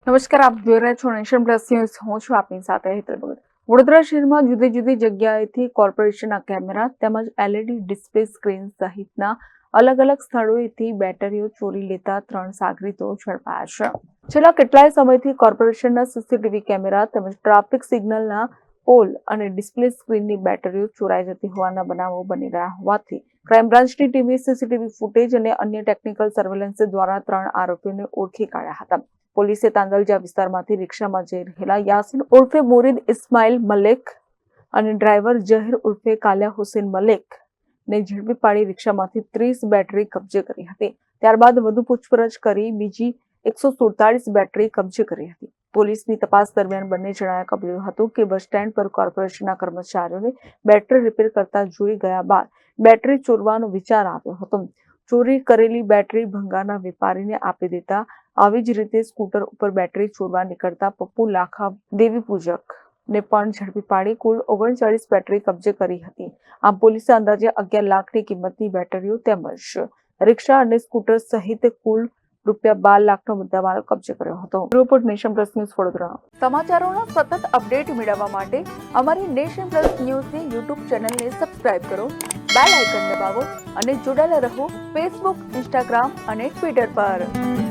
નમસ્કાર, આપ જોઈ રહ્યા છો નેશન પ્લસ ન્યૂઝ. હું છું આપની સાથે હેતલ ભગત. વડોદરા શહેરમાં જુદી જુદી જગ્યાએથી કોર્પોરેશનના કેમેરા તેમજ એલઈડી ડિસ્પ્લે સ્ક્રીન સહિતના અલગ અલગ સ્થળોએથી બેટરીઓ ચોરી લેતા 3 સાગરીતો ઝડપાયા છે. છેલ્લા કેટલાય સમયથી કોર્પોરેશનના સીસીટીવી કેમેરા તેમજ ટ્રાફિક સિગ્નલના પોલ અને ડિસ્પ્લે સ્ક્રીનની બેટરીઓ ચોરાઈ જતી હોવાના બનાવો બની રહ્યા હોવાથી ક્રાઇમ બ્રાન્ચની ટીમે સીસીટીવી ફૂટેજ અને અન્ય ટેકનિકલ સર્વેલન્સ દ્વારા 3 આરોપીઓને ઓળખી કાઢ્યા હતા. પોલીસે તાંદલજા વિસ્તારમાંથી રિક્ષામાં જઈ રહેલા યાસીન ઉર્ફે મોરીદ ઇસ્માઇલ મલેક અને ડ્રાઈવર જહીર ઉર્ફે કાલિયા હુસેન મલેક ને ઝડપી પાડી રિક્ષામાંથી 30 બેટરી કબજે કરી હતી. ત્યારબાદ વધુ પૂછપરછ કરી બીજી 147 બેટરી કબજે કરી હતી. પોલીસની તપાસ દરમિયાન બંને જણાએ કબૂલ્યું હતું કે બસ સ્ટેન્ડ પર કોર્પોરેશનના કર્મચારીઓને બેટરી રિપેર કરતા જોઈ ગયા બાદ બેટરી ચોરવાનો વિચાર આવ્યો હતો. ચોરી કરેલી બેટરી ભંગારના વેપારીને આપી દેતા આવી જ રીતે સ્કૂટર ઉપર બેટરી ચોરવા નીકળતા પપ્પુ લાખા દેવી પૂજક ને પણ ઝડપી પાડી કુલ 39 બેટરી કબજે કરી હતી. આમ પોલીસે અંદાજે 11 લાખની કિંમતની બેટરીઓ તેમજ રિક્ષા અને સ્કૂટર સહિત કુલ ₹12 લાખનો મુદ્દામાલ કબજે કર્યો હતો. Report nation plus news Vadodara. સમાચારોના સતત અપડેટ મેળવવા માટે અમારી નેશન પ્લસ ન્યૂઝની યુટ્યુબ ચેનલને સબસ્ક્રાઇબ કરો, બેલ આઇકન દબાવો અને જોડાયેલા રહો ફેસબુક, ઇન્સ્ટાગ્રામ અને ટ્વિટર પર.